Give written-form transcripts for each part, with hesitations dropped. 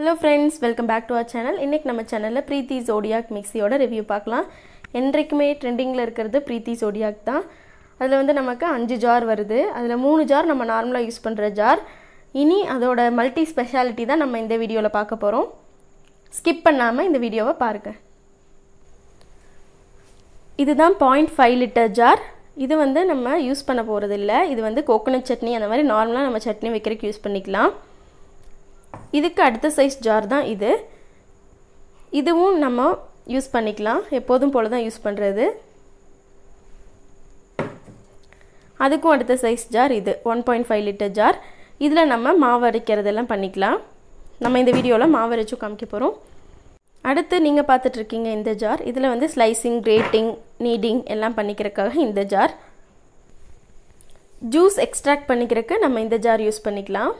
Hello friends, welcome back to our channel. இன்னைக்கு நம்ம சேனல்ல Preethi Zodiac மிக்ஸியோட ரிவ்யூ பார்க்கலாம். என்றைக்குமே ட்ரெண்டிங்ல இருக்குது Preethi Zodiac தான். அதுல வந்து நமக்கு 5 ஜார் வருது. அதுல 3 ஜார் நம்ம நார்மலா யூஸ் பண்ற ஜார். இனி அதோட மல்டி ஸ்பெஷாலிட்டி தான் நம்ம இந்த வீடியோல பார்க்க போறோம். ஸ்கிப் பண்ணாம இந்த வீடியோவை பாருங்க. இதுதான் 0.5 லிட்டர் ஜார். இது வந்து நம்ம யூஸ் பண்ண போறது இல்ல. இது வந்து கோகனட் சட்னி அந்த மாதிரி நார்மலா நம்ம சட்னி வைக்கிறதுக்கு யூஸ் பண்ணிக்கலாம். இதுக்கு அடுத்த சைஸ் ஜார் தான் இது. இதுவும் நம்ம யூஸ் பண்ணிக்கலாம். எப்போதும் போல தான் யூஸ் பண்றது. அதுக்கும் அடுத்த சைஸ் ஜார் இது 1.5 லிட்டர் ஜார். இதுல நம்ம மாவு அரைக்கிறதெல்லாம் பண்ணிக்கலாம். நம்ம இந்த வீடியோல மாவு அரைச்சு காமிக்க போறோம். அடுத்து நீங்க பார்த்துட்டு இருக்கீங்க இந்த ஜார். இதுல வந்து ஸ்லைசிங், கிரேட்டிங், நீடிங் எல்லாம் பண்ணிக்கிறதுக்காக இந்த ஜார். ஜூஸ் எக்ஸ்ட்ராக்ட் பண்ணிக்கிறதுக்கு நம்ம இந்த ஜார் யூஸ் பண்ணிக்கலாம்.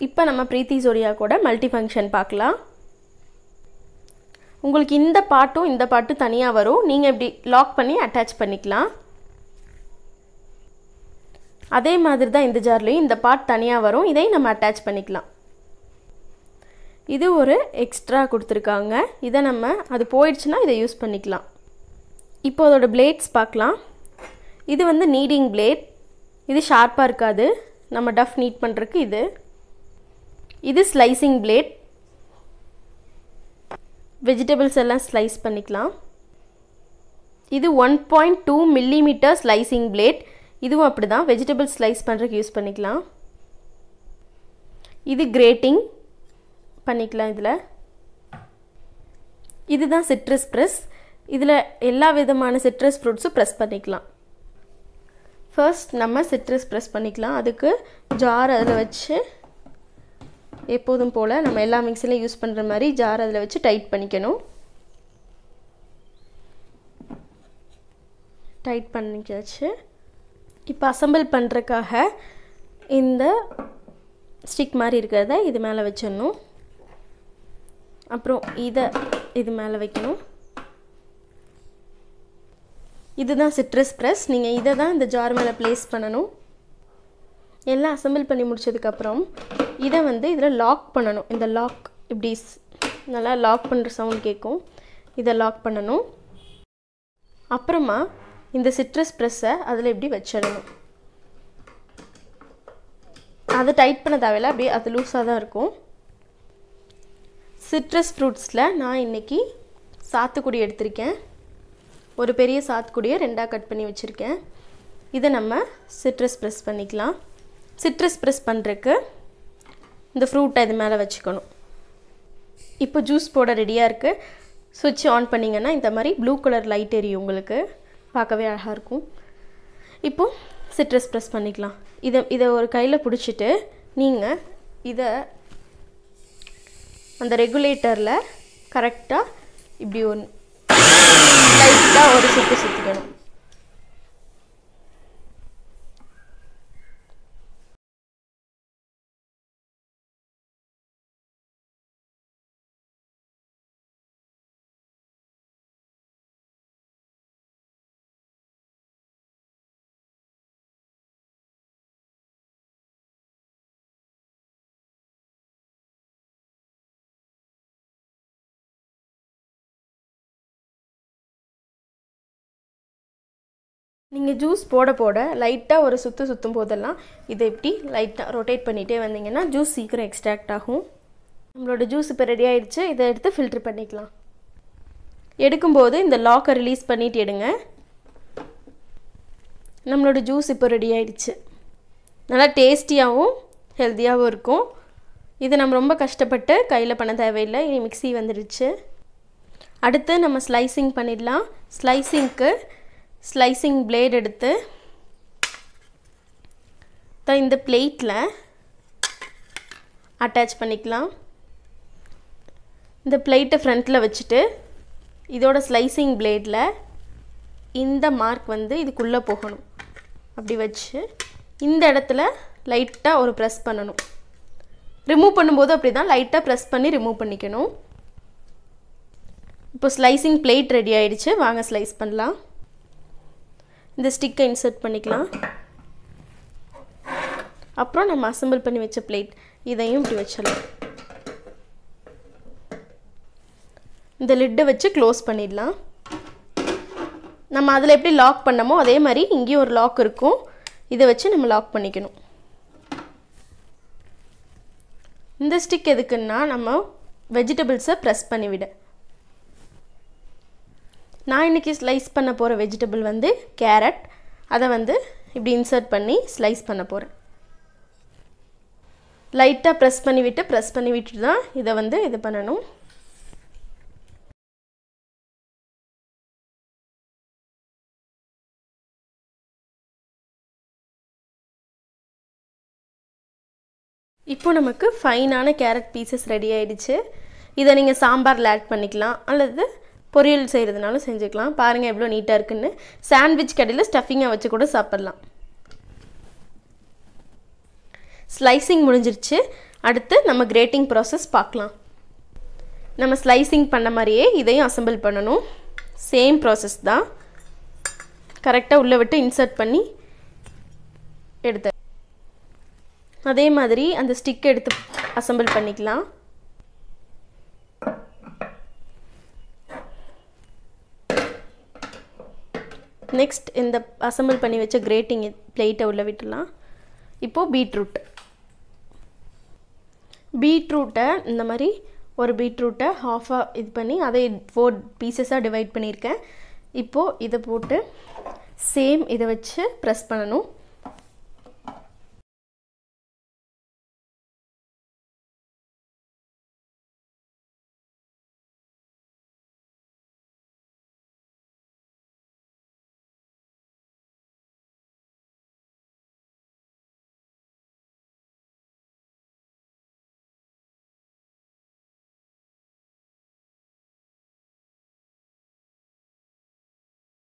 இப்போ நம்ம Preethi Zodiac ஓட மல்டி ஃபங்க்ஷன் பார்க்கலாம். உங்களுக்கு இந்த பாட்டும் தனியா வரும். நீங்க இப்படி லாக் பண்ணி அட்டாச் பண்ணிக்கலாம். அதே மாதிரி தான் இந்த ஜார்லயும் இந்த பார்ட் தனியா வரும். இதை நம்ம அட்டாச் பண்ணிக்கலாம். இது ஒரு எக்ஸ்ட்ரா கொடுத்திருக்காங்க. இத நம்ம அது போயிடுச்சுனா இதை யூஸ் பண்ணிக்கலாம். இப்போ அதோட பிளேட்ஸ் பார்க்கலாம். இது வந்து நீடிங் பிளேட். இது ஷார்ப்பா இருக்காது. நம்ம டஃப் நீட் பண்றதுக்கு இது. இது ஸ்லைசிங் பிளேட். வெஜிடபிள்ஸ் எல்லாம் ஸ்லைஸ் பண்ணிக்கலாம். இது 1.2 மில்லிமீட்டர் ஸ்லைசிங் பிளேட். இதுவும் அப்படிதான் வெஜிடபிள்ஸ் ஸ்லைஸ் பண்றதுக்கு யூஸ் பண்ணிக்கலாம். இது கிரேட்டிங் பண்ணிக்கலாம் இதுல. இதுதான் சிட்ரஸ் பிரஸ். இதுல எல்லா விதமான சிட்ரஸ் ஃப்ரூட்ஸும் பிரஸ் பண்ணிக்கலாம். ஃபர்ஸ்ட் நம்ம சிட்ரஸ் பிரஸ் பண்ணிக்கலாம். அதுக்கு ஜார் அதுல வச்சு எப்போதும் போல நம்ம எல்லா மிக்ஸிலையும் யூஸ் பண்ற மாதிரி ஜார் அதுல வச்சு டைட் பண்ணிக்கணும். டைட் பண்ணியாச்சு. இப்போ அசெம்பிள் பண்றதுக்காக இந்த ஸ்டிக் மாதிரி இருக்கிறத இது மேல வச்சிடணும். அப்புறம் இது மேல வைக்கணும். இதுதான் சிட்ரஸ் பிரஸ். நீங்க இத தான் இந்த ஜார் மேல பிளேஸ் பண்ணனும். எல்லாம் அசெம்பிள் பண்ணி முடிச்சதுக்கு அப்புறம் இத வந்து இதல லாக் பண்ணனும். இந்த லாக் இப்படி நல்லா லாக் பண்ற சவுண்ட் கேக்கும். இத லாக் பண்ணனும். அப்புறமா இந்த சிட்ரஸ் பிரஸ்ஸை அதுல இப்படி வச்சிடணும். அது டைட் பண்ண தேவையில்லை. அப்படியே அது லூஸா தான் இருக்கும். சிட்ரஸ் ஃப்ரூட்ஸ்ல நான் இன்னைக்கு சாத்துக்குடி எடுத்துர்க்கேன். ஒரு பெரிய சாத்துக்குடியை ரெண்டா கட் பண்ணி வச்சிருக்கேன். இத நம்ம சிட்ரஸ் பிரஸ் பண்ணிக்கலாம். சிட்ரஸ் பிரஸ் பண்றதுக்கு இந்த ஃப்ரூட்டை இது மேல வச்சுக்கணும். இப்போ ஜூஸ் போட ரெடியா இருக்கு. ஸ்விட்ச் ஆன் பண்ணீங்கன்னா இந்த மாதிரி ப்ளூ கலர் லைட் எரியும். உங்களுக்கு பார்க்கவே அழகா இருக்கும். இப்போ சிட்ரஸ் பிரஸ் பண்ணிக்கலாம். இத ஒரு கையில பிடிச்சிட்டு நீங்க இத அந்த ரெகுலேட்டர்ல கரெக்ட்டா இப்படி ஒரு லைட்டா ஒரு சுத்து சுத்திக்கணும். நீங்க ஜூஸ் போட லைட்டா ஒரு சுத்து சுத்தும் போதெல்லாம் இத இப்படி லைட்டா ரொட்டேட் பண்ணிட்டே வந்தீங்கன்னா ஜூஸ் சீக்கிரம் எக்ஸ்ட்ராக்ட் ஆகும். நம்மளோட ஜூஸ் இப்ப ரெடி ஆயிடுச்சு. இத எடுத்து ஃபில்டர் பண்ணிக்கலாம். எடுக்கும்போது இந்த லாக்கை ரிலீஸ் பண்ணிட்டு எடுங்க. நம்மளோட ஜூஸ் இப்ப ரெடி ஆயிடுச்சு. நல்லா டேஸ்டியாவும் ஹெல்தியாவும் இருக்கும். இது நம்ம ரொம்ப கஷ்டப்பட்டு கையில பண்ண தேவையில்லை. இனி மிக்ஸி வந்துருச்சு. அடுத்து நம்ம ஸ்லைசிங் பண்ணிடலாம். ஸ்லைசிங்க்கு ஸ்லைசிங் பிளேட் எடுத்து இந்த பிளேட்ல அட்டாச் பண்ணிக்கலாம். இந்த பிளேட்டை ஃப்ரண்ட்ல வச்சிட்டு இதோட ஸ்லைசிங் பிளேட்ல இந்த மார்க் வந்து இதுக்குள்ள போகணும். அப்படி வச்சு இந்த இடத்துல லைட்டா ஒரு பிரஸ் பண்ணனும். ரிமூவ் பண்ணும்போது அப்படிதான் லைட்டா பிரஸ் பண்ணி ரிமூவ் பண்ணிக்கணும். இப்போ ஸ்லைசிங் பிளேட் ரெடி ஆயிடுச்சு. வாங்க ஸ்லைஸ் பண்ணலாம். இந்த ஸ்டிக்கை இன்சர்ட் பண்ணிக்கலாம். அப்புறம் நம்ம அசெம்பிள் பண்ணி வச்ச பிளேட் இதையும் இப்படி வச்சிடலாம். இந்த லிட்டை வச்சு க்ளோஸ் பண்ணிடலாம். நம்ம அதில் எப்படி லாக் பண்ணமோ அதே மாதிரி இங்கேயும் ஒரு லாக் இருக்கும். இதை வச்சு நம்ம லாக் பண்ணிக்கணும். இந்த ஸ்டிக் எதுக்குன்னா நம்ம வெஜிடபிள்ஸை ப்ரெஸ் பண்ணிவிட. நான் இன்றைக்கி ஸ்லைஸ் பண்ண போகிற வெஜிடபிள் வந்து கேரட். அதை வந்து இப்படி இன்சர்ட் பண்ணி ஸ்லைஸ் பண்ண போகிறேன். லைட்டாக ப்ரெஸ் பண்ணி விட்டு தான் இதை வந்து இது பண்ணணும். இப்போ நமக்கு ஃபைனான கேரட் பீசஸ் ரெடி ஆகிடுச்சு. இதை நீங்கள் சாம்பாரில் ஆட் பண்ணிக்கலாம் அல்லது பொரியல் செய்கிறதுனாலும் செஞ்சுக்கலாம். பாருங்கள் எவ்வளோ நீட்டாக இருக்குன்னு. சாண்ட்விச் கடையில் ஸ்டஃபிங்கை வச்சு கூட சாப்பிட்லாம். ஸ்லைசிங் முடிஞ்சிருச்சு. அடுத்து நம்ம கிரேட்டிங் ப்ராசஸ் பார்க்கலாம். நம்ம ஸ்லைசிங் பண்ண மாதிரியே இதையும் அசெம்பிள் பண்ணணும். சேம் ப்ராசஸ் தான். கரெக்டாக உள்ளே விட்டு இன்சர்ட் பண்ணி எடுத்து அதே மாதிரி அந்த ஸ்டிக் எடுத்து அசெம்பிள் பண்ணிக்கலாம். நெக்ஸ்ட் இந்த அசெம்பிள் பண்ணி வச்ச கிரேட்டிங் பிளேட்டை உள்ள விட்டுலாம். இப்போது பீட்ரூட்டை இந்த மாதிரி ஒரு பீட்ரூட்டை ஹாஃபாக இது பண்ணி அதை 4 பீசஸாக டிவைட் பண்ணியிருக்கேன். இப்போது இதை போட்டு சேம் இதை வச்சு ப்ரெஸ் பண்ணணும்.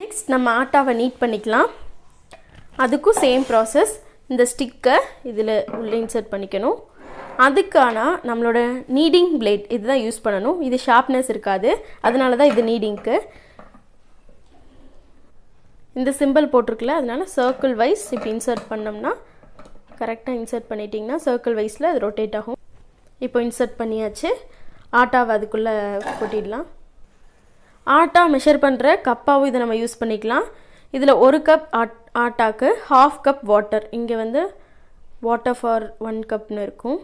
நெக்ஸ்ட் நம்ம ஆட்டாவை நீட் பண்ணிக்கலாம். அதுக்கும் சேம் ப்ராசஸ். இந்த ஸ்டிக்கை இதில் உள்ளே இன்சர்ட் பண்ணிக்கணும். அதுக்கான நம்மளோட நீடிங் பிளேட் இதுதான் யூஸ் பண்ணணும். இது ஷார்ப்னஸ் இருக்காது, அதனால தான் இது நீடிங்க்கு. இந்த சிம்பிள் போட்டிருக்குல, அதனால சர்க்கிள் வைஸ் இப்படி இன்சர்ட் பண்ணோம்னா கரெக்டாக இன்சர்ட் பண்ணிட்டிங்கன்னா சர்க்கிள் வைஸில் அது ரொட்டேட் ஆகும். இப்போ இன்சர்ட் பண்ணியாச்சு. ஆட்டாவை அதுக்குள்ளே கொட்டிடலாம். ஆட்டா மெஷர் பண்ணுற கப்பாகவும் இதை நம்ம யூஸ் பண்ணிக்கலாம். இதில் 1 கப் ஆட்டாக்கு 1/2 கப் வாட்டர். இங்கே வந்து வாட்டர் ஃபார் 1 கப்னு இருக்கும்.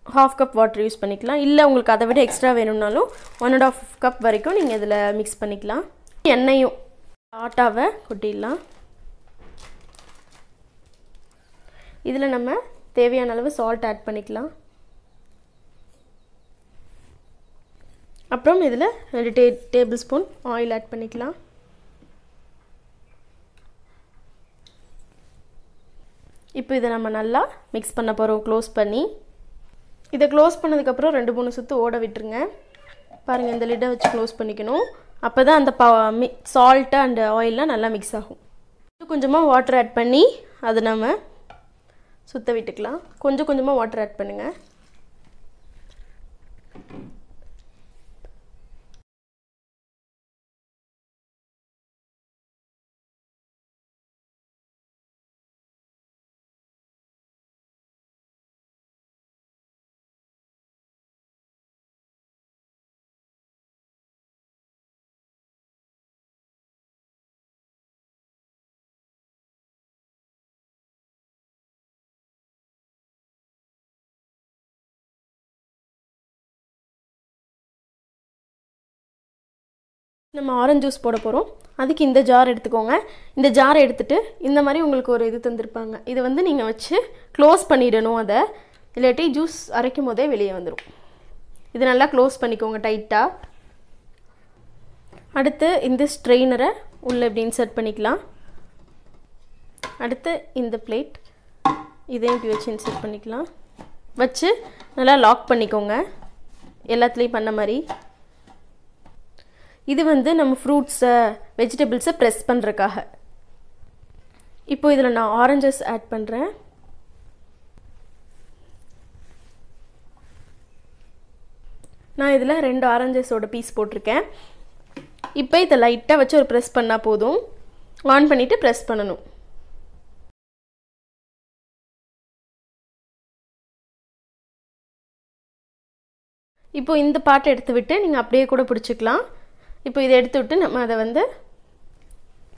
1/2 கப் வாட்டர் யூஸ் பண்ணிக்கலாம். இல்லை உங்களுக்கு அதை விட எக்ஸ்ட்ரா வேணும்னாலும் 1.5 கப் வரைக்கும் நீங்கள் இதில் மிக்ஸ் பண்ணிக்கலாம். எண்ணெயும் ஆட்டாவை கொட்டிடலாம். இதில் நம்ம தேவையான அளவு சால்ட் ஆட் பண்ணிக்கலாம். அப்புறம் இதில் 2 டேபிள் ஸ்பூன் ஆயில் ஆட் பண்ணிக்கலாம். இப்போ இதை நம்ம நல்லா மிக்ஸ் பண்ண போகிறோம். க்ளோஸ் பண்ணி இதை க்ளோஸ் பண்ணதுக்கப்புறம் 2-3 சுற்று ஓட விட்டுருங்க. பாருங்கள், இந்த லிட்டை வச்சு க்ளோஸ் பண்ணிக்கணும். அப்போ தான் அந்த சால்ட்டு அண்ட் ஆயிலெலாம் நல்லா மிக்ஸ் ஆகும். கொஞ்சமாக வாட்டர் ஆட் பண்ணி அதை நம்ம சுற்ற விட்டுக்கலாம். கொஞ்சம் கொஞ்சமாக வாட்டர் ஆட் பண்ணுங்கள். நம்ம ஆரஞ்சு ஜூஸ் போட போகிறோம். அதுக்கு இந்த ஜார் எடுத்துக்கோங்க. இந்த ஜாரை எடுத்துகிட்டு இந்த மாதிரி உங்களுக்கு ஒரு இது தந்திருப்பாங்க. இதை வந்து நீங்கள் வச்சு க்ளோஸ் பண்ணிடணும். அதை இல்லாட்டி ஜூஸ் அரைக்கும் போதே வெளியே வந்துடும். இது நல்லா க்ளோஸ் பண்ணிக்கோங்க டைட்டாக. அடுத்து இந்த ஸ்ட்ரெயினரை உள்ளே இப்படி இன்சர்ட் பண்ணிக்கலாம். அடுத்து இந்த பிளேட் இதையும் இப்படி வச்சு இன்சர்ட் பண்ணிக்கலாம். வச்சு நல்லா லாக் பண்ணிக்கோங்க, எல்லாத்துலேயும் பண்ண மாதிரி. இது வந்து நம்ம ஃப்ரூட்ஸை வெஜிடபிள்ஸை ப்ரெஸ் பண்ணுறதுக்காக. இப்போ இதில் நான் ஆரஞ்சஸ் ஆட் பண்ணுறேன். நான் இதில் 2 ஆரஞ்சஸோட பீஸ் போட்டிருக்கேன். இப்போ இதை லைட்டாக வச்சு ஒரு ப்ரெஸ் பண்ணால் போதும். ஆன் பண்ணிவிட்டு ப்ரெஸ் பண்ணணும். இப்போ இந்த பாட்டை எடுத்து விட்டு நீங்கள் அப்படியே கூட பிடிச்சிக்கலாம். இப்போ இதை எடுத்து விட்டு நம்ம அதை வந்து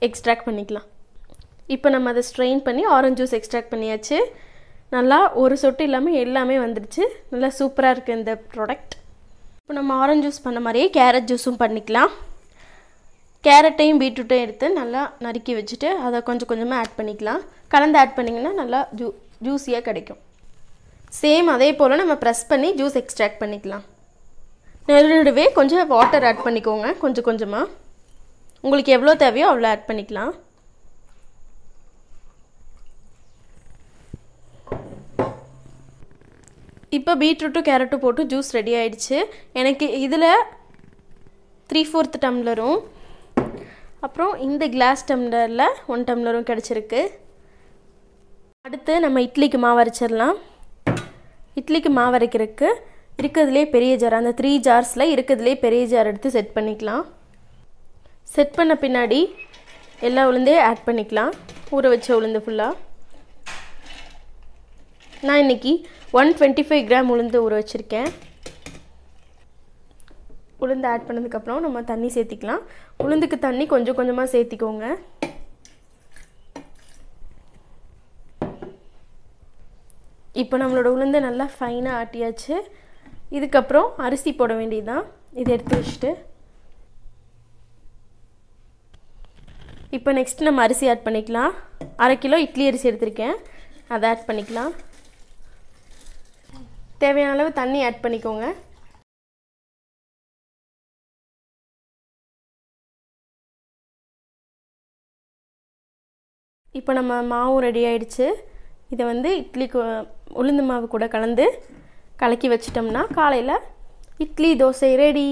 எக்ஸ்ட்ராக்ட் பண்ணிக்கலாம். இப்போ நம்ம அதை ஸ்ட்ரெயின் பண்ணி ஆரஞ்சு ஜூஸ் எக்ஸ்ட்ராக்ட் பண்ணியாச்சு. நல்லா ஒரு சொட்டு இல்லாமல் எல்லாமே வந்துடுச்சு. நல்லா சூப்பராக இருக்குது இந்த ப்ராடக்ட். இப்போ நம்ம ஆரஞ்சு ஜூஸ் பண்ண மாதிரியே கேரட் ஜூஸும் பண்ணிக்கலாம். கேரட்டையும் பீட்ரூட்டையும் எடுத்து நல்லா நறுக்கி வச்சுட்டு அதை கொஞ்சம் கொஞ்சமாக ஆட் பண்ணிக்கலாம். கலந்து ஆட் பண்ணிங்கன்னா நல்லா ஜூஸியாக கிடைக்கும். சேம் அதே போல் நம்ம ப்ரெஸ் பண்ணி ஜூஸ் எக்ஸ்ட்ராக்ட் பண்ணிக்கலாம். நடுவே கொஞ்சம் வாட்டர் ஆட் பண்ணிக்கோங்க. கொஞ்சம் கொஞ்சமாக உங்களுக்கு எவ்வளோ தேவையோ அவ்வளோ ஆட் பண்ணிக்கலாம். இப்போ பீட்ரூட்டும் கேரட்டும் போட்டு ஜூஸ் ரெடி ஆகிடுச்சு. எனக்கு இதில் 3/4 டம்ளரும் அப்புறம் இந்த கிளாஸ் டம்ளரில் 1 டம்ளரும் கிடச்சிருக்கு. அடுத்து நம்ம இட்லிக்கு மாவு அரைச்சிடலாம். இட்லிக்கு மாவு அரைக்கிறதுக்கு இருக்கிறதுலே பெரிய ஜார், அந்த 3 ஜார்ஸில் இருக்கிறதுலே பெரிய ஜார் எடுத்து செட் பண்ணிக்கலாம். செட் பண்ண பின்னாடி எல்லா உளுந்தையும் ஆட் பண்ணிக்கலாம். ஊற வச்ச உளுந்து ஃபுல்லாக. நான் இன்றைக்கி 125 கிராம் உளுந்து ஊற வச்சுருக்கேன். உளுந்து ஆட் பண்ணதுக்கப்புறம் நம்ம தண்ணி சேர்த்திக்கலாம். உளுந்துக்கு தண்ணி கொஞ்சம் கொஞ்சமாக சேர்த்திக்கோங்க. இப்போ நம்மளோட உளுந்து நல்லா ஃபைனாக ஆட்டியாச்சு. இதுக்கப்புறம் அரிசி போட வேண்டியதுதான். இதை எடுத்து வச்சுட்டு இப்போ நெக்ஸ்ட் நம்ம அரிசி ஆட் பண்ணிக்கலாம். 1/2 கிலோ இட்லி அரிசி எடுத்திருக்கேன். அதை ஆட் பண்ணிக்கலாம். தேவையான அளவு தண்ணி ஆட் பண்ணிக்கோங்க. இப்போ நம்ம மாவும் ரெடி ஆயிடுச்சு. இதை வந்து இட்லிக்கு உளுந்து மாவு கூட கலந்து கலக்கி வச்சிட்டோம்னா காலையில் இட்லி தோசை ரெடி.